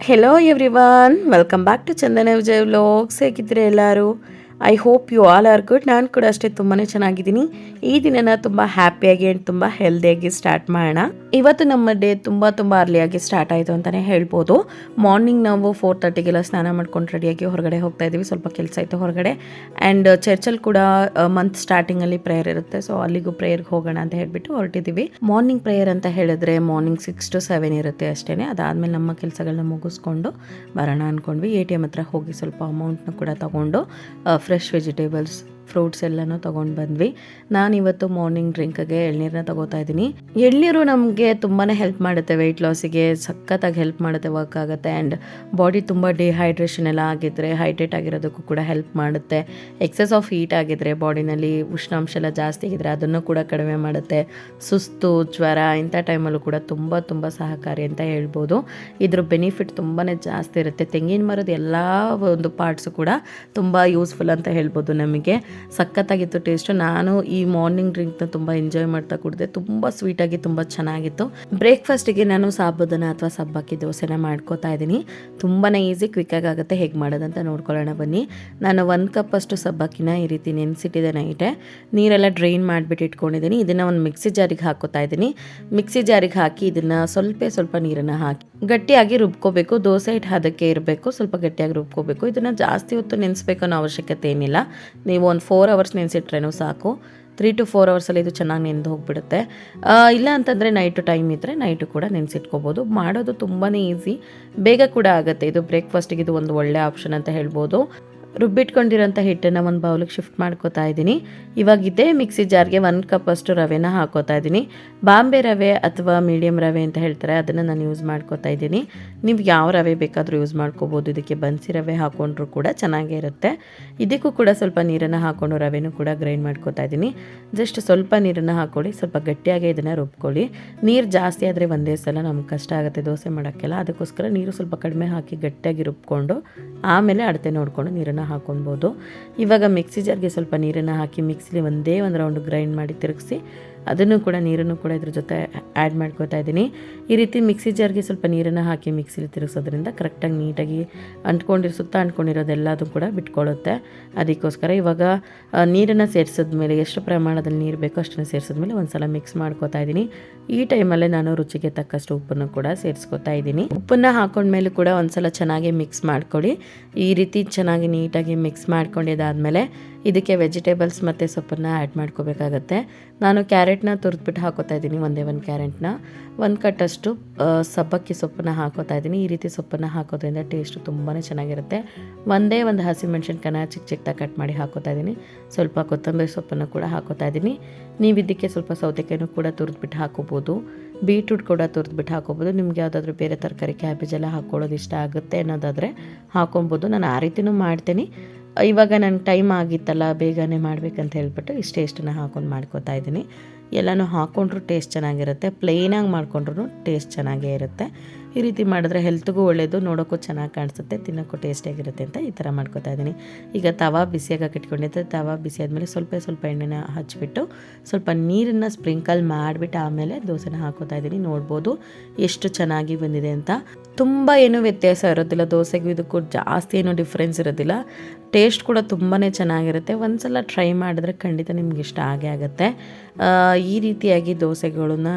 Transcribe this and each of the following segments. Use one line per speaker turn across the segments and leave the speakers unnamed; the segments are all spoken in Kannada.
Hello everyone, welcome back to Chandana Vijay vlogs. ಹೇಗಿದ್ದೀರಾ ಎಲ್ಲರೂ? I hope you all are good. ನಾನು ಕೂಡ ಅಷ್ಟೇ ತುಂಬಾ ಚೆನ್ನಾಗಿದ್ದೀನಿ. ಈ ದಿನನ ತುಂಬ ಹ್ಯಾಪಿಯಾಗಿ ಆ್ಯಂಡ್ ತುಂಬ ಹೆಲ್ದಿಯಾಗಿ ಸ್ಟಾರ್ಟ್ ಮಾಡೋಣ. ಇವತ್ತು ನಮ್ಮ ಡೇ ತುಂಬ ಅರ್ಲಿಯಾಗಿ ಸ್ಟಾರ್ಟ್ ಆಯಿತು ಅಂತಲೇ ಹೇಳ್ಬೋದು. ಮಾರ್ನಿಂಗ್ ನಾವು 4:30ಗೆಲ್ಲ ಸ್ನಾನ ಮಾಡ್ಕೊಂಡು ರೆಡಿಯಾಗಿ ಹೊರಗಡೆ ಹೋಗ್ತಾ ಇದ್ದೀವಿ. ಸ್ವಲ್ಪ ಕೆಲಸ ಆಯಿತು ಹೊರಗಡೆ. ಆ್ಯಂಡ್ ಚರ್ಚಲ್ಲಿ ಕೂಡ ಮಂತ್ ಸ್ಟಾರ್ಟಿಂಗಲ್ಲಿ ಪ್ರೇಯರ್ ಇರುತ್ತೆ, ಸೊ ಅಲ್ಲಿಗೂ ಪ್ರೇಯರ್ಗೆ ಹೋಗೋಣ ಅಂತ ಹೇಳ್ಬಿಟ್ಟು ಹೊರಟಿದ್ದೀವಿ. ಮಾರ್ನಿಂಗ್ ಪ್ರೇಯರ್ ಅಂತ ಹೇಳಿದ್ರೆ ಮಾರ್ನಿಂಗ್ 6 to 7 ಇರುತ್ತೆ ಅಷ್ಟೇ. ಅದಾದಮೇಲೆ ನಮ್ಮ ಕೆಲಸಗಳನ್ನ ಮುಗಿಸ್ಕೊಂಡು ಬರೋಣ ಅಂದ್ಕೊಂಡ್ವಿ. ATM ಹತ್ರ ಹೋಗಿ ಸ್ವಲ್ಪ ಅಮೌಂಟ್ನ ಕೂಡ ತೊಗೊಂಡು ಫ್ರೆಶ್ ವೆಜಿಟೇಬಲ್ಸ್, ಫ್ರೂಟ್ಸ್ ಎಲ್ಲನೂ ತೊಗೊಂಡು ಬಂದ್ವಿ. ನಾನಿವತ್ತು ಮಾರ್ನಿಂಗ್ ಡ್ರಿಂಕ್ಗೆ ಎಳ್ನೀರನ್ನ ತೊಗೋತಾ ಇದ್ದೀನಿ. ಎಳ್ನೀರು ನಮಗೆ ತುಂಬಾ ಹೆಲ್ಪ್ ಮಾಡುತ್ತೆ, ವೆಯ್ಟ್ ಲಾಸಿಗೆ ಸಖತ್ತಾಗಿ ಹೆಲ್ಪ್ ಮಾಡುತ್ತೆ, ವರ್ಕ್ ಆಗುತ್ತೆ. ಆ್ಯಂಡ್ ಬಾಡಿ ತುಂಬ ಡಿಹೈಡ್ರೇಷನ್ ಎಲ್ಲ ಆಗಿದ್ದರೆ ಹೈಡ್ರೇಟ್ ಆಗಿರೋದಕ್ಕೂ ಕೂಡ ಹೆಲ್ಪ್ ಮಾಡುತ್ತೆ. ಎಕ್ಸೆಸ್ ಆಫ್ ಹೀಟ್ ಆಗಿದ್ದರೆ ಬಾಡಿನಲ್ಲಿ ಉಷ್ಣಾಂಶ ಎಲ್ಲ ಜಾಸ್ತಿ ಆಗಿದ್ರೆ ಅದನ್ನು ಕೂಡ ಕಡಿಮೆ ಮಾಡುತ್ತೆ. ಸುಸ್ತು, ಜ್ವರ ಇಂಥ ಟೈಮಲ್ಲೂ ಕೂಡ ತುಂಬ ಸಹಕಾರಿ ಅಂತ ಹೇಳ್ಬೋದು. ಇದ್ರ ಬೆನಿಫಿಟ್ ತುಂಬಾ ಜಾಸ್ತಿ ಇರುತ್ತೆ. ತೆಂಗಿನ ಮರದ ಎಲ್ಲ ಒಂದು ಪಾರ್ಟ್ಸು ಕೂಡ ತುಂಬ ಯೂಸ್ಫುಲ್ ಅಂತ ಹೇಳ್ಬೋದು. ನಮಗೆ ಸಖತ್ತಾಗಿತ್ತು ಟೇಸ್ಟು. ನಾನು ಈ ಮಾರ್ನಿಂಗ್ ಡ್ರಿಂಕ್ನ ತುಂಬ ಎಂಜಾಯ್ ಮಾಡ್ತಾ ಕುಡಿದೆ. ತುಂಬ ಸ್ವೀಟಾಗಿ ತುಂಬ ಚೆನ್ನಾಗಿತ್ತು. ಬ್ರೇಕ್ಫಾಸ್ಟಿಗೆ ನಾನು ಸಾಬುದಾನ ಅಥವಾ ಸಬ್ಬಕ್ಕಿ ದೋಸೆನ ಮಾಡ್ಕೋತಾ ಇದ್ದೀನಿ. ತುಂಬಾ ಈಸಿ, ಕ್ವಿಕ್ಕಾಗಿ ಆಗುತ್ತೆ. ಹೇಗೆ ಮಾಡೋದಂತ ನೋಡ್ಕೊಳ್ಳೋಣ ಬನ್ನಿ. ನಾನು 1 ಕಪ್ ಅಷ್ಟು ಸಬ್ಬಕ್ಕಿನ ಈ ರೀತಿ ನೆನೆಸಿಟ್ಟಿದ್ದೆ ನೈಟೇ. ನೀರೆಲ್ಲ ಡ್ರೈನ್ ಮಾಡಿಬಿಟ್ಟು ಇಟ್ಕೊಂಡಿದ್ದೀನಿ. ಇದನ್ನು ಒಂದು ಮಿಕ್ಸಿ ಜಾರಿಗೆ ಹಾಕೋತಾ ಇದ್ದೀನಿ. ಮಿಕ್ಸಿ ಜಾರಿಗೆ ಹಾಕಿ ಇದನ್ನು ಸ್ವಲ್ಪ ನೀರನ್ನು ಹಾಕಿ ಗಟ್ಟಿಯಾಗಿ ರುಬ್ಕೋಬೇಕು. ದೋಸೆ ಹಿಟ್ಟು ಅದಕ್ಕೆ ಇರಬೇಕು, ಸ್ವಲ್ಪ ಗಟ್ಟಿಯಾಗಿ ರುಬ್ಕೋಬೇಕು. ಇದನ್ನು ಜಾಸ್ತಿ ಹೊತ್ತು ನೆನೆಸ್ಬೇಕು ಅನ್ನೋ ಅವಶ್ಯಕತೆ ಏನಿಲ್ಲ. ನೀವು ಒಂದು 4 hours ನೆನೆಸಿಟ್ರೇನೂ ಸಾಕು. 3 to 4 hours ಇದು ಚೆನ್ನಾಗಿ ನೆಂದು ಹೋಗಿಬಿಡುತ್ತೆ. ಇಲ್ಲ ಅಂತಂದರೆ ನೈಟು ಟೈಮ್ ಇದ್ದರೆ ನೈಟು ಕೂಡ ನೆನೆಸಿಟ್ಕೋಬೋದು. ಮಾಡೋದು ತುಂಬಾ ಈಸಿ, ಬೇಗ ಕೂಡ ಆಗುತ್ತೆ. ಇದು ಬ್ರೇಕ್ಫಾಸ್ಟಿಗೆ ಇದು ಒಂದು ಒಳ್ಳೆ ಆಪ್ಷನ್ ಅಂತ ಹೇಳ್ಬೋದು. ರುಬ್ಬಿಟ್ಕೊಂಡಿರೋಂಥ ಹಿಟ್ಟನ್ನು ಒಂದು ಬೌಲಿಗೆ ಶಿಫ್ಟ್ ಮಾಡ್ಕೋತಾ ಇದ್ದೀನಿ. ಇವಾಗ ಇದೇ ಮಿಕ್ಸಿ ಜಾರ್ಗೆ 1 ಕಪ್ ಅಷ್ಟು ರವೆನ ಹಾಕೋತಾ ಇದ್ದೀನಿ. ಬಾಂಬೆ ರವೆ ಅಥವಾ ಮೀಡಿಯಮ್ ರವೆ ಅಂತ ಹೇಳ್ತಾರೆ, ಅದನ್ನು ನಾನು ಯೂಸ್ ಮಾಡ್ಕೋತಾ ಇದ್ದೀನಿ. ನೀವು ಯಾವ ರವೆ ಬೇಕಾದರೂ ಯೂಸ್ ಮಾಡ್ಕೋಬೋದು. ಇದಕ್ಕೆ ಬನ್ಸಿ ರವೆ ಹಾಕೊಂಡ್ರೂ ಕೂಡ ಚೆನ್ನಾಗೇ ಇರುತ್ತೆ. ಇದಕ್ಕೂ ಕೂಡ ಸ್ವಲ್ಪ ನೀರನ್ನು ಹಾಕ್ಕೊಂಡು ರವೆನೂ ಕೂಡ ಗ್ರೈಂಡ್ ಮಾಡ್ಕೋತಾ ಇದ್ದೀನಿ. ಜಸ್ಟ್ ಸ್ವಲ್ಪ ನೀರನ್ನು ಹಾಕ್ಕೊಳ್ಳಿ, ಸ್ವಲ್ಪ ಗಟ್ಟಿಯಾಗಿ ಇದನ್ನು ರುಬ್ಕೊಳ್ಳಿ. ನೀರು ಜಾಸ್ತಿ ಆದರೆ ಒಂದೇ ಸಲ ನಮ್ಗೆ ಕಷ್ಟ ಆಗುತ್ತೆ ದೋಸೆ ಮಾಡೋಕ್ಕೆಲ್ಲ. ಅದಕ್ಕೋಸ್ಕರ ನೀರು ಸ್ವಲ್ಪ ಕಡಿಮೆ ಹಾಕಿ ಗಟ್ಟಿಯಾಗಿ ರುಬ್ಕೊಂಡು ಆಮೇಲೆ ಅಳತೆ ನೋಡಿಕೊಂಡು ನೀರನ್ನು ಹಾಕೊಳ್ಬೋದು. ಇವಾಗ ಮಿಕ್ಸಿ ಜಾರ್ಗೆ ಸ್ವಲ್ಪ ನೀರನ್ನು ಹಾಕಿ ಮಿಕ್ಸಿಲಿ ಒಂದೇ ಒಂದು ರೌಂಡ್ ಗ್ರೈಂಡ್ ಮಾಡಿ ತಿರುಗಿಸಿ ಅದನ್ನು ಕೂಡ ನೀರನ್ನು ಕೂಡ ಇದ್ರ ಜೊತೆ ಆ್ಯಡ್ ಮಾಡ್ಕೋತಾ ಇದ್ದೀನಿ. ಈ ರೀತಿ ಮಿಕ್ಸಿ ಜಾರ್ಗೆ ಸ್ವಲ್ಪ ನೀರನ್ನು ಹಾಕಿ ಮಿಕ್ಸಿಲಿ ತಿರುಗಿಸೋದ್ರಿಂದ ಕರೆಕ್ಟಾಗಿ ನೀಟಾಗಿ ಅಂಟ್ಕೊಂಡಿರೋದೆಲ್ಲದೂ ಕೂಡ ಬಿಟ್ಕೊಳ್ಳುತ್ತೆ. ಅದಕ್ಕೋಸ್ಕರ ಇವಾಗ ನೀರನ್ನು ಸೇರಿಸಿದ್ಮೇಲೆ ಎಷ್ಟು ಪ್ರಮಾಣದಲ್ಲಿ ನೀರು ಬೇಕೋ ಅಷ್ಟನ್ನು ಸೇರಿಸಿದ್ಮೇಲೆ ಒಂದು ಸಲ ಮಿಕ್ಸ್ ಮಾಡ್ಕೋತಾ ಇದ್ದೀನಿ. ಈ ಟೈಮಲ್ಲೇ ನಾನು ರುಚಿಗೆ ತಕ್ಕಷ್ಟು ಉಪ್ಪನ್ನು ಕೂಡ ಸೇರಿಸ್ಕೊತಾ ಇದ್ದೀನಿ. ಉಪ್ಪನ್ನು ಹಾಕೊಂಡ್ಮೇಲೆ ಕೂಡ ಒಂದು ಸಲ ಚೆನ್ನಾಗಿ ಮಿಕ್ಸ್ ಮಾಡ್ಕೊಳ್ಳಿ. ಈ ರೀತಿ ಚೆನ್ನಾಗಿ ನೀಟಾಗಿ ಮಿಕ್ಸ್ ಮಾಡ್ಕೊಂಡಿದ್ದಾದಮೇಲೆ ಇದಕ್ಕೆ ವೆಜಿಟೇಬಲ್ಸ್ ಮತ್ತು ಸೊಪ್ಪನ್ನು ಆ್ಯಡ್ ಮಾಡ್ಕೋಬೇಕಾಗತ್ತೆ. ನಾನು ಕ್ಯಾರೆಟ್ನ ತುರಿದ್ಬಿಟ್ಟು ಹಾಕೋತಾ ಇದ್ದೀನಿ. ಒಂದೇ ಒಂದು ಕ್ಯಾರೆಟ್ನ 1 ಕಟ್ಟಷ್ಟು ಸಬ್ಬಕ್ಕಿ ಸೊಪ್ಪನ್ನು ಹಾಕೋತಾ ಇದ್ದೀನಿ. ಈ ರೀತಿ ಸೊಪ್ಪನ್ನು ಹಾಕೋದ್ರಿಂದ ಟೇಸ್ಟು ತುಂಬಾ ಚೆನ್ನಾಗಿರುತ್ತೆ. ಒಂದೇ ಒಂದು ಹಸಿಮೆಣ್ಸಿನ್ಕಾಯಿನ ಚಿಕ್ಕದಾಗಿ ಕಟ್ ಮಾಡಿ ಹಾಕೋತಾ ಇದ್ದೀನಿ. ಸ್ವಲ್ಪ ಕೊತ್ತಂಬರಿ ಸೊಪ್ಪನ್ನು ಕೂಡ ಹಾಕೋತಾ ಇದ್ದೀನಿ. ನೀವು ಇದಕ್ಕೆ ಸ್ವಲ್ಪ ಸೌತೆಕಾಯಿನೂ ಕೂಡ ತುರಿದ್ಬಿಟ್ಟು ಹಾಕೋಬೋದು. ಬೀಟ್ರೂಟ್ ಕೂಡ ತುರಿದ್ಬಿಟ್ಟು ಹಾಕೋಬೋದು. ನಿಮ್ಗೆ ಯಾವುದಾದ್ರೂ ಬೇರೆ ತರಕಾರಿ, ಕ್ಯಾಬೇಜ್ ಎಲ್ಲ ಹಾಕ್ಕೊಳ್ಳೋದು ಇಷ್ಟ ಆಗುತ್ತೆ ಅನ್ನೋದಾದರೆ ಹಾಕೊಬೋದು. ನಾನು ಆ ರೀತಿಯೂ ಮಾಡ್ತೀನಿ. ಇವಾಗ ನನಗೆ ಟೈಮ್ ಆಗಿತ್ತಲ್ಲ, ಬೇಗನೆ ಮಾಡಬೇಕಂತ ಹೇಳ್ಬಿಟ್ಟು ಇಷ್ಟನ್ನು ಹಾಕೊಂಡು ಮಾಡ್ಕೋತಾ ಇದ್ದೀನಿ. ಎಲ್ಲನೂ ಹಾಕ್ಕೊಂಡ್ರೂ ಟೇಸ್ಟ್ ಚೆನ್ನಾಗಿರುತ್ತೆ, ಪ್ಲೇನಾಗಿ ಮಾಡ್ಕೊಂಡ್ರೂ ಟೇಸ್ಟ್ ಚೆನ್ನಾಗೇ ಇರುತ್ತೆ. ಈ ರೀತಿ ಮಾಡಿದ್ರೆ ಹೆಲ್ತ್ಗೂ ಒಳ್ಳೆಯದು, ನೋಡೋಕ್ಕೂ ಚೆನ್ನಾಗಿ ಕಾಣಿಸುತ್ತೆ, ತಿನ್ನೋಕ್ಕೂ ಟೇಸ್ಟಿಯಾಗಿರುತ್ತೆ ಅಂತ ಈ ಥರ ಮಾಡ್ಕೋತಾ ಇದ್ದೀನಿ. ಈಗ ತವಾ ಬಿಸಿಯಾಗಿ ಇಟ್ಕೊಂಡಿದ್ದೆ. ತವಾ ಬಿಸಿ ಆದಮೇಲೆ ಸ್ವಲ್ಪ ಎಣ್ಣೆನ ಹಚ್ಬಿಟ್ಟು ಸ್ವಲ್ಪ ನೀರನ್ನು ಸ್ಪ್ರಿಂಕಲ್ ಮಾಡಿಬಿಟ್ಟು ಆಮೇಲೆ ದೋಸೆನ ಹಾಕೋತಾ ಇದ್ದೀನಿ. ನೋಡ್ಬೋದು ಎಷ್ಟು ಚೆನ್ನಾಗಿ ಬಂದಿದೆ ಅಂತ. ತುಂಬ ಏನೂ ವ್ಯತ್ಯಾಸ ಇರೋದಿಲ್ಲ, ದೋಸೆಗೂ ಇದಕ್ಕೂ ಜಾಸ್ತಿ ಏನೂ ಡಿಫ್ರೆನ್ಸ್ ಇರೋದಿಲ್ಲ. ಟೇಸ್ಟ್ ಕೂಡ ತುಂಬಾ ಚೆನ್ನಾಗಿರುತ್ತೆ. ಒಂದು ಸಲ ಟ್ರೈ ಮಾಡಿದ್ರೆ ಖಂಡಿತ ನಿಮ್ಗೆ ಇಷ್ಟ ಆಗೇ ಆಗುತ್ತೆ. ಈ ರೀತಿಯಾಗಿ ದೋಸೆಗಳನ್ನ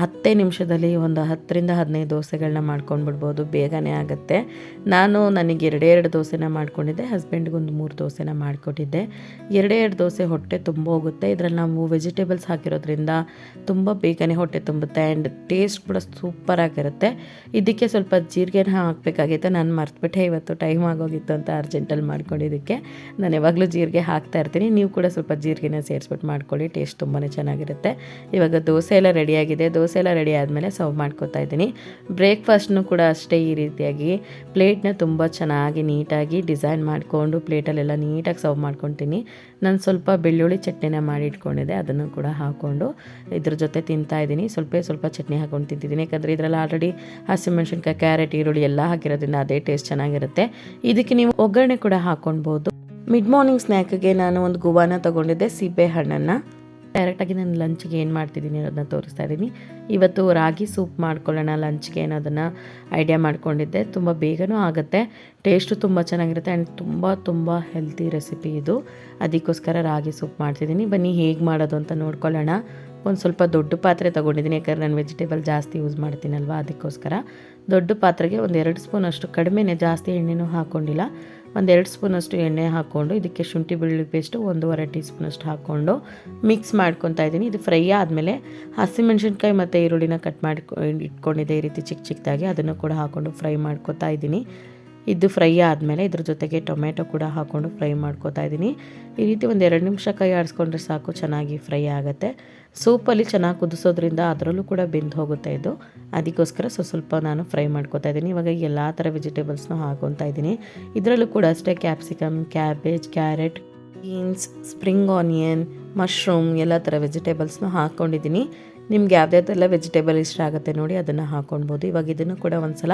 10 ನಿಮಿಷದಲ್ಲಿ ಒಂದು 10ರಿಂದ 15 ದೋಸೆಗಳನ್ನ ಮಾಡ್ಕೊಂಡ್ಬಿಡ್ಬೋದು, ಬೇಗನೆ ಆಗುತ್ತೆ. ನನಗೆ 2 ದೋಸೆನ ಮಾಡ್ಕೊಂಡಿದ್ದೆ, ಹಸ್ಬೆಂಡ್ಗೆ ಒಂದು 3 ದೋಸೆನ ಮಾಡಿಕೊಟ್ಟಿದ್ದೆ. 2 ದೋಸೆ ಹೊಟ್ಟೆ ತುಂಬ ಹೋಗುತ್ತೆ. ಇದರಲ್ಲಿ ನಾವು ವೆಜಿಟೇಬಲ್ಸ್ ಹಾಕಿರೋದ್ರಿಂದ ತುಂಬ ಬೇಗನೆ ಹೊಟ್ಟೆ ತುಂಬುತ್ತೆ. ಆ್ಯಂಡ್ ಟೇಸ್ಟ್ ಕೂಡ ಸೂಪರಾಗಿರುತ್ತೆ. ಇದಕ್ಕೆ ಸ್ವಲ್ಪ ಜೀರಿಗೆನ ಹಾಕಬೇಕಾಗಿತ್ತು, ನಾನು ಮರ್ತುಬಿಟ್ಟೆ. ಇವತ್ತು ಟೈಮ್ ಆಗೋಗಿತ್ತು ಅಂತ ಅರ್ಜೆಂಟಲ್ಲಿ ಮಾಡ್ಕೊಂಡಿದ್ದಕ್ಕೆ ನಾನು ಯಾವಾಗಲೂ ಜೀರಿಗೆ ಹಾಕ್ತಾ ಇರ್ತೀನಿ. ನೀವು ಕೂಡ ಸ್ವಲ್ಪ ಜೀರಿಗೆನ ಸೇರಿಸ್ಬಿಟ್ಟು ಮಾಡ್ಕೊಳ್ಳಿ, ಟೇಸ್ಟ್ ತುಂಬಾ ಚೆನ್ನಾಗಿರುತ್ತೆ. ಇವಾಗ ದೋಸೆ ಎಲ್ಲ ರೆಡಿಯಾಗಿದೆ. ದೋಸೆ ಎಲ್ಲ ರೆಡಿ ಆದಮೇಲೆ ಸರ್ವ್ ಮಾಡ್ಕೋತಾ ಇದ್ದೀನಿ. ಬ್ರೇಕ್ಫಾಸ್ಟ್ನು ಕೂಡ ಅಷ್ಟೇ ಈ ರೀತಿಯಾಗಿ ಪ್ಲೇಟ್ನ ತುಂಬ ಚೆನ್ನಾಗಿ ನೀಟಾಗಿ ಡಿಸೈನ್ ಮಾಡಿಕೊಂಡು ಪ್ಲೇಟಲ್ಲೆಲ್ಲ ನೀಟಾಗಿ ಸರ್ವ್ ಮಾಡ್ಕೊತೀನಿ. ನಾನು ಸ್ವಲ್ಪ ಬೆಳ್ಳುಳ್ಳಿ ಚಟ್ನಿನ ಮಾಡಿ ಇಟ್ಕೊಂಡಿದ್ದೆ, ಅದನ್ನು ಕೂಡ ಹಾಕ್ಕೊಂಡು ಇದ್ರ ಜೊತೆ ತಿಂತಾಯಿದ್ದೀನಿ. ಸ್ವಲ್ಪ ಚಟ್ನಿ ಹಾಕ್ಕೊಂಡು ತಿಂತಿದ್ದೀನಿ, ಯಾಕಂದರೆ ಇದರಲ್ಲಿ ಆಲ್ರೆಡಿ ಹಸಿಮೆಣ್ಸಿನ್ಕಾಯಿ, ಕ್ಯಾರೆಟ್, ಈರುಳ್ಳಿ ಎಲ್ಲ ಹಾಕಿರೋದ್ರಿಂದ ಅದೇ ಟೇಸ್ಟ್ ಚೆನ್ನಾಗಿರುತ್ತೆ. ಇದಕ್ಕೆ ನೀವು ಒಗ್ಗರಣೆ ಕೂಡ ಹಾಕ್ಕೊಳ್ಬೋದು. ಮಿಡ್ ಮಾರ್ನಿಂಗ್ ಸ್ನ್ಯಾಕ್ಗೆ ನಾನು ಒಂದು ಗುವಾನ ತೊಗೊಂಡಿದ್ದೆ, ಸೀಬೆ ಹಣ್ಣನ್ನು. ಡೈರೆಕ್ಟಾಗಿ ನಾನು ಲಂಚ್ಗೆ ಏನು ಮಾಡ್ತಿದ್ದೀನಿ ಅನ್ನೋದನ್ನ ತೋರಿಸ್ತಾ ಇದ್ದೀನಿ. ಇವತ್ತು ರಾಗಿ ಸೂಪ್ ಮಾಡ್ಕೊಳ್ಳೋಣ ಲಂಚ್ಗೆ ಅನ್ನೋದನ್ನು ಐಡಿಯಾ ಮಾಡ್ಕೊಂಡಿದ್ದೆ. ತುಂಬ ಬೇಗನೂ ಆಗುತ್ತೆ, ಟೇಸ್ಟು ತುಂಬ ಚೆನ್ನಾಗಿರುತ್ತೆ ಆ್ಯಂಡ್ ತುಂಬ ಹೆಲ್ತಿ ರೆಸಿಪಿ ಇದು. ಅದಕ್ಕೋಸ್ಕರ ರಾಗಿ ಸೂಪ್ ಮಾಡ್ತಿದ್ದೀನಿ. ಬನ್ನಿ ಹೇಗೆ ಮಾಡೋದು ಅಂತ ನೋಡ್ಕೊಳ್ಳೋಣ. ಒಂದು ಸ್ವಲ್ಪ ದೊಡ್ಡ ಪಾತ್ರೆ ತೊಗೊಂಡಿದ್ದೀನಿ, ಯಾಕಂದರೆ ನಾನು ವೆಜಿಟೇಬಲ್ ಜಾಸ್ತಿ ಯೂಸ್ ಮಾಡ್ತೀನಲ್ವ, ಅದಕ್ಕೋಸ್ಕರ ದೊಡ್ಡ ಪಾತ್ರೆಗೆ ಒಂದು 2 ಸ್ಪೂನಷ್ಟು, ಕಡಿಮೆನೇ, ಜಾಸ್ತಿ ಎಣ್ಣೆನೂ ಹಾಕ್ಕೊಂಡಿಲ್ಲ, ಒಂದು 2 ಸ್ಪೂನಷ್ಟು ಎಣ್ಣೆ ಹಾಕ್ಕೊಂಡು ಇದಕ್ಕೆ ಶುಂಠಿ ಬೆಳ್ಳುಳ್ಳಿ ಪೇಸ್ಟು 1.5 ಟೀ ಸ್ಪೂನಷ್ಟು ಹಾಕ್ಕೊಂಡು ಮಿಕ್ಸ್ ಮಾಡ್ಕೊತಾ ಇದ್ದೀನಿ. ಇದು ಫ್ರೈ ಆದಮೇಲೆ ಹಸಿಮೆಣ್ಸಿನ್ಕಾಯಿ ಮತ್ತು ಈರುಳ್ಳಿನ ಕಟ್ ಮಾಡಿ ಇಟ್ಕೊಂಡಿದ್ದೆ ಈ ರೀತಿ ಚಿಕ್ಕದಾಗಿ, ಅದನ್ನು ಕೂಡ ಹಾಕ್ಕೊಂಡು ಫ್ರೈ ಮಾಡ್ಕೊತಾ ಇದ್ದೀನಿ. ಇದು ಫ್ರೈ ಆದಮೇಲೆ ಇದ್ರ ಜೊತೆಗೆ ಟೊಮೆಟೊ ಕೂಡ ಹಾಕ್ಕೊಂಡು ಫ್ರೈ ಮಾಡ್ಕೊತಾ ಇದ್ದೀನಿ. ಈ ರೀತಿ ಒಂದು 2 ನಿಮಿಷ ಕೈ ಆಡಿಸ್ಕೊಂಡ್ರೆ ಸಾಕು, ಚೆನ್ನಾಗಿ ಫ್ರೈ ಆಗುತ್ತೆ. ಸೂಪಲ್ಲಿ ಚೆನ್ನಾಗಿ ಕುದಿಸೋದ್ರಿಂದ ಅದರಲ್ಲೂ ಕೂಡ ಬೆಂದು ಹೋಗುತ್ತೆ ಇದು, ಅದಕ್ಕೋಸ್ಕರ ಸ್ವಲ್ಪ ನಾನು ಫ್ರೈ ಮಾಡ್ಕೊತಾ ಇದ್ದೀನಿ. ಇವಾಗ ಎಲ್ಲ ಥರ ವೆಜಿಟೇಬಲ್ಸ್ನ ಹಾಕ್ಕೊತಾ ಇದ್ದೀನಿ. ಇದರಲ್ಲೂ ಕೂಡ ಅಷ್ಟೇ capsicum, cabbage, carrot, beans, spring onion, mushroom ಎಲ್ಲ ಥರ ವೆಜಿಟೇಬಲ್ಸ್ನ ಹಾಕ್ಕೊಂಡಿದ್ದೀನಿ. ನಿಮ್ಗೆ ಯಾವುದ್ಯಾವ್ದೆಲ್ಲ ವೆಜಿಟೇಬಲ್ ಇಷ್ಟ ಆಗುತ್ತೆ ನೋಡಿ ಅದನ್ನು ಹಾಕ್ಕೊಳ್ಬೋದು. ಇವಾಗ ಇದನ್ನು ಕೂಡ ಒಂದು ಸಲ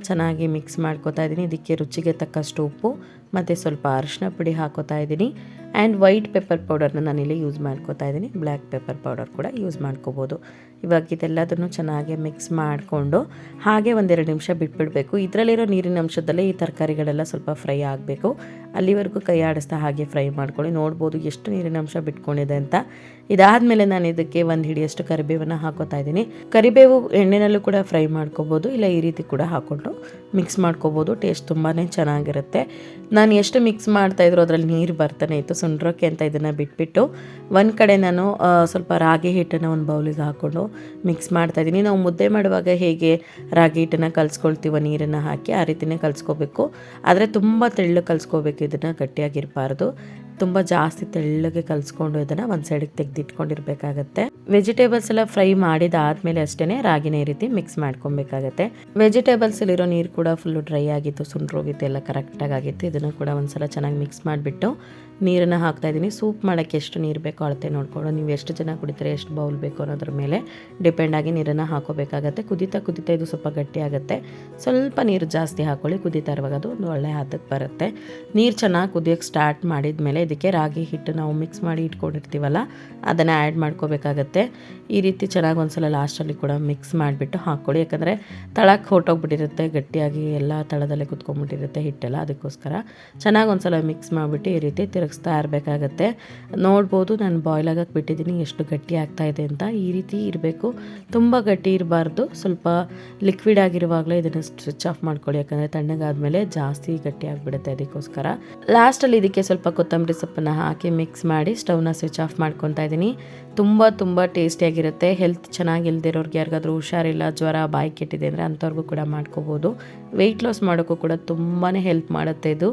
ಚೆನ್ನಾಗಿ ಮಿಕ್ಸ್ ಮಾಡ್ಕೊತಾ ಇದ್ದೀನಿ. ಇದಕ್ಕೆ ರುಚಿಗೆ ತಕ್ಕಷ್ಟು ಉಪ್ಪು ಮತ್ತು ಸ್ವಲ್ಪ ಅರಿಶಿನ ಪುಡಿ ಹಾಕೋತಾ ಇದ್ದೀನಿ. ಆ್ಯಂಡ್ ವೈಟ್ ಪೆಪ್ಪರ್ ಪೌಡರ್ನ ನಾನಿಲ್ಲಿ ಯೂಸ್ ಮಾಡ್ಕೊತಾ ಇದ್ದೀನಿ, ಬ್ಲ್ಯಾಕ್ ಪೆಪ್ಪರ್ ಪೌಡರ್ ಕೂಡ ಯೂಸ್ ಮಾಡ್ಕೋಬೋದು. ಇವಾಗ ಇದೆಲ್ಲದನ್ನು ಚೆನ್ನಾಗಿ ಮಿಕ್ಸ್ ಮಾಡಿಕೊಂಡು ಹಾಗೆ 1-2 ನಿಮಿಷ ಬಿಟ್ಬಿಡಬೇಕು. ಇದರಲ್ಲಿರೋ ನೀರಿನ ಅಂಶದಲ್ಲೇ ಈ ತರಕಾರಿಗಳೆಲ್ಲ ಸ್ವಲ್ಪ ಫ್ರೈ ಆಗಬೇಕು. ಅಲ್ಲಿವರೆಗೂ ಕೈ ಆಡಿಸ್ತಾ ಹಾಗೆ ಫ್ರೈ ಮಾಡ್ಕೊಳ್ಳಿ. ನೋಡ್ಬೋದು ಎಷ್ಟು ನೀರಿನ ಅಂಶ ಬಿಟ್ಕೊಂಡಿದೆ ಅಂತ. ಇದಾದಮೇಲೆ ನಾನು ಇದಕ್ಕೆ 1 ಹಿಡಿಯಷ್ಟು ಕರಿಬೇವನ್ನು ಹಾಕೋತಾ ಇದ್ದೀನಿ. ಕರಿಬೇವು ಎಣ್ಣೆನಲ್ಲೂ ಕೂಡ ಫ್ರೈ ಮಾಡ್ಕೋಬೋದು, ಇಲ್ಲ ಈ ರೀತಿ ಕೂಡ ಹಾಕ್ಕೊಂಡು ಮಿಕ್ಸ್ ಮಾಡ್ಕೋಬೋದು. ಟೇಸ್ಟ್ ತುಂಬಾ ಚೆನ್ನಾಗಿರುತ್ತೆ. ನಾನು ಎಷ್ಟು ಮಿಕ್ಸ್ ಮಾಡ್ತಾಯಿದ್ರು ಅದರಲ್ಲಿ ನೀರು ಬರ್ತಾನೆ ಇತ್ತು. ಸುಂಡ್ರೋಕ್ಕೆ ಅಂತ ಇದನ್ನು ಬಿಟ್ಬಿಟ್ಟು ಒಂದು ಕಡೆ ನಾನು ಸ್ವಲ್ಪ ರಾಗಿ ಹಿಟ್ಟನ್ನು ಒಂದು ಬೌಲಿಗೆ ಹಾಕ್ಕೊಂಡು ಮಿಕ್ಸ್ ಮಾಡ್ತಾಯಿದ್ದೀನಿ. ನಾವು ಮುದ್ದೆ ಮಾಡುವಾಗ ಹೇಗೆ ರಾಗಿ ಹಿಟ್ಟನ್ನು ಕಲಿಸ್ಕೊಳ್ತೀವೋ ನೀರನ್ನು ಹಾಕಿ, ಆ ರೀತಿಯೇ ಕಲಿಸ್ಕೋಬೇಕು. ಆದರೆ ತುಂಬ ತೆಳ್ಳಗೆ ಕಲಿಸ್ಕೋಬೇಕು, ಇದನ್ನು ಗಟ್ಟಿಯಾಗಿರಬಾರ್ದು. ತುಂಬ ಜಾಸ್ತಿ ತೆಳ್ಳಗೆ ಕಲಿಸ್ಕೊಂಡು ಇದನ್ನು ಒಂದು ಸೈಡಿಗೆ ತೆಗೆದಿಟ್ಕೊಂಡಿರ್ಬೇಕಾಗತ್ತೆ. ವೆಜಿಟೇಬಲ್ಸ್ ಎಲ್ಲ ಫ್ರೈ ಮಾಡಿದಾದ್ಮೇಲೆ ಅಷ್ಟೇ ರಾಗಿನ ಈ ರೀತಿ ಮಿಕ್ಸ್ ಮಾಡ್ಕೊಬೇಕಾಗತ್ತೆ. ವೆಜಿಟೇಬಲ್ಸಲ್ಲಿರೋ ನೀರು ಕೂಡ ಫುಲ್ಲು ಡ್ರೈ ಆಗಿತ್ತು, ಸುಂಡ್ರೋಗಿತ್ತು, ಎಲ್ಲ ಕರೆಕ್ಟಾಗಿ ಆಗಿತ್ತು. ಇದನ್ನು ಕೂಡ ಒಂದ್ಸಲ ಚೆನ್ನಾಗಿ ಮಿಕ್ಸ್ ಮಾಡಿಬಿಟ್ಟು ನೀರನ್ನು ಹಾಕ್ತಾಯಿದ್ದೀನಿ. ಸೂಪ್ ಮಾಡೋಕ್ಕೆ ಎಷ್ಟು ನೀರು ಬೇಕೋ ಅಳತೆ ನೋಡಿಕೊಂಡು, ನೀವು ಎಷ್ಟು ಜನ ಕುಡಿತೀರಿ, ಎಷ್ಟು ಬೌಲ್ ಬೇಕು ಅನ್ನೋದ್ರ ಮೇಲೆ ಡಿಪೆಂಡ್ ಆಗಿ ನೀರನ್ನು ಹಾಕೋಬೇಕಾಗತ್ತೆ. ಕುದೀತಾ ಇದು ಸ್ವಲ್ಪ ಗಟ್ಟಿ ಆಗುತ್ತೆ. ಸ್ವಲ್ಪ ನೀರು ಜಾಸ್ತಿ ಹಾಕ್ಕೊಳ್ಳಿ, ಕುದೀತಾ ಇರುವಾಗ ಅದು ಒಂದು ಒಳ್ಳೆ ಹದಕ್ಕೆ ಬರುತ್ತೆ. ನೀರು ಚೆನ್ನಾಗಿ ಕುದಿಯೋಕ್ಕೆ ಸ್ಟಾರ್ಟ್ ಮಾಡಿದ ಮೇಲೆ ಇದಕ್ಕೆ ರಾಗಿ ಹಿಟ್ಟು ನಾವು ಮಿಕ್ಸ್ ಮಾಡಿ ಇಟ್ಕೊಂಡಿರ್ತೀವಲ್ಲ ಅದನ್ನು ಆ್ಯಡ್ ಮಾಡ್ಕೋಬೇಕಾಗತ್ತೆ. ಈ ರೀತಿ ಚೆನ್ನಾಗಿ ಒಂದ್ಸಲ ಲಾಸ್ಟಲ್ಲಿ ಕೂಡ ಮಿಕ್ಸ್ ಮಾಡಿಬಿಟ್ಟು ಹಾಕ್ಕೊಳ್ಳಿ, ಯಾಕಂದರೆ ತಳಕ್ಕೆ ಹೊರಟೋಗ್ಬಿಟ್ಟಿರುತ್ತೆ, ಗಟ್ಟಿಯಾಗಿ ಎಲ್ಲ ತಳದಲ್ಲೇ ಕುತ್ಕೊಂಡ್ಬಿಟ್ಟಿರುತ್ತೆ ಹಿಟ್ಟೆಲ್ಲ. ಅದಕ್ಕೋಸ್ಕರ ಚೆನ್ನಾಗಿ ಒಂದ್ಸಲ ಮಿಕ್ಸ್ ಮಾಡಿಬಿಟ್ಟು ಈ ರೀತಿ ತಿರುಗಿಸ್ತಾ ಇರಬೇಕಾಗತ್ತೆ. ನೋಡ್ಬೋದು ನಾನು ಬಾಯ್ಲ್ ಆಗಕ್ಕೆ ಬಿಟ್ಟಿದ್ದೀನಿ ಎಷ್ಟು ಗಟ್ಟಿ ಆಗ್ತಾ ಇದೆ ಅಂತ. ಈ ರೀತಿ ಇರಬೇಕು, ತುಂಬ ಗಟ್ಟಿ ಇರಬಾರ್ದು. ಸ್ವಲ್ಪ ಲಿಕ್ವಿಡ್ ಆಗಿರುವಾಗಲೇ ಇದನ್ನು ಸ್ವಿಚ್ ಆಫ್ ಮಾಡ್ಕೊಳ್ಳಿ, ಯಾಕಂದರೆ ತಣ್ಣಗಾದ್ಮೇಲೆ ಜಾಸ್ತಿ ಗಟ್ಟಿ ಆಗಿಬಿಡುತ್ತೆ. ಅದಕ್ಕೋಸ್ಕರ ಲಾಸ್ಟಲ್ಲಿ ಇದಕ್ಕೆ ಸ್ವಲ್ಪ ಕೊತ್ತಂಬರಿ ಸೊಪ್ಪನ್ನು ಹಾಕಿ ಮಿಕ್ಸ್ ಮಾಡಿ ಸ್ಟವ್ನ ಸ್ವಿಚ್ ಆಫ್ ಮಾಡ್ಕೊತಾ ಇದ್ದೀನಿ. ತುಂಬ ಟೇಸ್ಟಿಯಾಗಿರುತ್ತೆ. ಹೆಲ್ತ್ ಚೆನ್ನಾಗಿ ಇಲ್ದಿರೋರ್ಗೆ, ಯಾರಿಗಾದ್ರೂ ಹುಷಾರಿಲ್ಲ, ಜ್ವರ, ಬಾಯಿ ಕೆಟ್ಟಿದೆ ಅಂದರೆ ಅಂಥವ್ರಿಗೂ ಕೂಡ ಮಾಡ್ಕೋಬೋದು. ವೆಯ್ಟ್ ಲಾಸ್ ಮಾಡೋಕ್ಕೂ ಕೂಡ ತುಂಬಾ ಹೆಲ್ಪ್ ಮಾಡುತ್ತೆ ಇದು.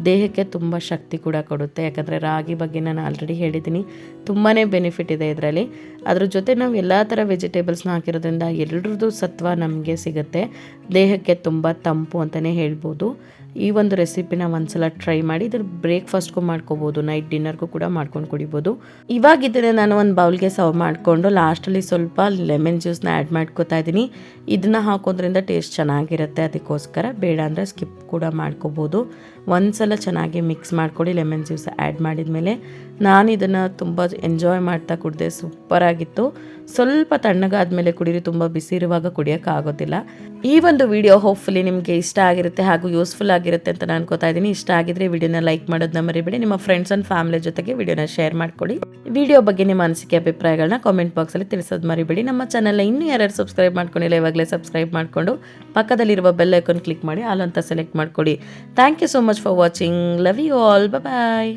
ದೇಹಕ್ಕೆ ತುಂಬ ಶಕ್ತಿ ಕೂಡ ಕೊಡುತ್ತೆ, ಯಾಕಂದರೆ ರಾಗಿ ಬಗ್ಗೆ ನಾನು ಆಲ್ರೆಡಿ ಹೇಳಿದ್ದೀನಿ, ತುಂಬಾ ಬೆನಿಫಿಟ್ ಇದೆ ಇದರಲ್ಲಿ. ಅದ್ರ ಜೊತೆ ನಾವು ಎಲ್ಲ ಥರ ವೆಜಿಟೇಬಲ್ಸ್ನ ಹಾಕಿರೋದ್ರಿಂದ ಎಲ್ಲರದ್ದು ಸತ್ವ ನಮಗೆ ಸಿಗುತ್ತೆ. ದೇಹಕ್ಕೆ ತುಂಬ ತಂಪು ಅಂತಲೇ ಹೇಳ್ಬೋದು. ಈ ಒಂದು ರೆಸಿಪಿನ ಒಂದ್ಸಲ ಟ್ರೈ ಮಾಡಿ. ಇದ್ರ ಬ್ರೇಕ್ಫಾಸ್ಟ್ಗೂ ಮಾಡ್ಕೋಬೋದು, ನೈಟ್ ಡಿನ್ನರ್ಗೂ ಕೂಡ ಮಾಡ್ಕೊಂಡು ಕುಡಿಬೋದು. ಇವಾಗ ಇದನ್ನು ನಾನು ಒಂದು ಬೌಲ್ಗೆ ಸರ್ವ್ ಮಾಡಿಕೊಂಡು ಲಾಸ್ಟಲ್ಲಿ ಸ್ವಲ್ಪ ಲೆಮನ್ ಜ್ಯೂಸ್ನ ಆ್ಯಡ್ ಮಾಡ್ಕೋತಾ ಇದ್ದೀನಿ. ಇದನ್ನು ಹಾಕೋದ್ರಿಂದ ಟೇಸ್ಟ್ ಚೆನ್ನಾಗಿರುತ್ತೆ, ಅದಕ್ಕೋಸ್ಕರ. ಬೇಡ ಅಂದರೆ ಸ್ಕಿಪ್ ಕೂಡ ಮಾಡ್ಕೋಬೋದು. ಒಂದ್ಸಲ ಚೆನ್ನಾಗಿ ಮಿಕ್ಸ್ ಮಾಡ್ಕೊಳ್ಳಿ. ಲೆಮನ್ ಜ್ಯೂಸ್ ಆ್ಯಡ್ ಮಾಡಿದ ಮೇಲೆ ನಾನು ಇದನ್ನು ತುಂಬ ಎಂಜಾಯ್ ಮಾಡ್ತಾ ಕುಡಿದೆ, ಸೂಪರಾಗಿತ್ತು. ಸ್ವಲ್ಪ ತಣ್ಣಗಾದ್ಮೇಲೆ ಕುಡೀರಿ, ತುಂಬ ಬಿಸಿ ಇರುವಾಗ ಕುಡಿಯೋಕ್ಕಾಗೋದಿಲ್ಲ. ಈ ಒಂದು ವಿಡಿಯೋ ಹೋಪ್ಫುಲಿ ನಿಮಗೆ ಇಷ್ಟ ಆಗಿರುತ್ತೆ ಹಾಗೂ ಯೂಸ್ಫುಲ್ ಆಗಿರುತ್ತೆ ಅಂತ ನಾನು ಅನ್ಕೋತಾ ಇದ್ದೀನಿ. ಇಷ್ಟ ಆಗಿದ್ರೆ ವಿಡಿಯೋನ ಲೈಕ್ ಮಾಡೋದನ್ನ ಮರಿಬೇಡಿ. ನಿಮ್ಮ ಫ್ರೆಂಡ್ಸ್ ಆ್ಯಂಡ್ ಫ್ಯಾಮಿಲಿ ಜೊತೆಗೆ ವಿಡಿಯೋನ ಶೇರ್ ಮಾಡ್ಕೊಳ್ಳಿ. ವಿಡಿಯೋ ಬಗ್ಗೆ ನಿಮ್ಮ ಅನಿಸಿಕೆ ಅಭಿಪ್ರಾಯಗಳನ್ನ ಕಾಮೆಂಟ್ ಬಾಕ್ಸಲ್ಲಿ ತಿಳಿಸೋದು ಮರಿಬೇಡಿ. ನಮ್ಮ ಚಾನಲ್ನ ಇನ್ನೂ ಯಾರ್ಯಾರು ಸಬ್ಸ್ಕ್ರೈಬ್ ಮಾಡ್ಕೊಂಡಿಲ್ಲ ಇವಾಗಲೇ ಸಬ್ಸ್ಕ್ರೈಬ್ ಮಾಡಿಕೊಂಡು ಪಕ್ಕದಲ್ಲಿರುವ ಬೆಲ್ ಐಕಾನ್ ಕ್ಲಿಕ್ ಮಾಡಿ ಆಲ್ ಅಂತ ಸೆಲೆಕ್ಟ್ ಮಾಡ್ಕೊಳ್ಳಿ. Thank you so much for watching. Love you all. Bye.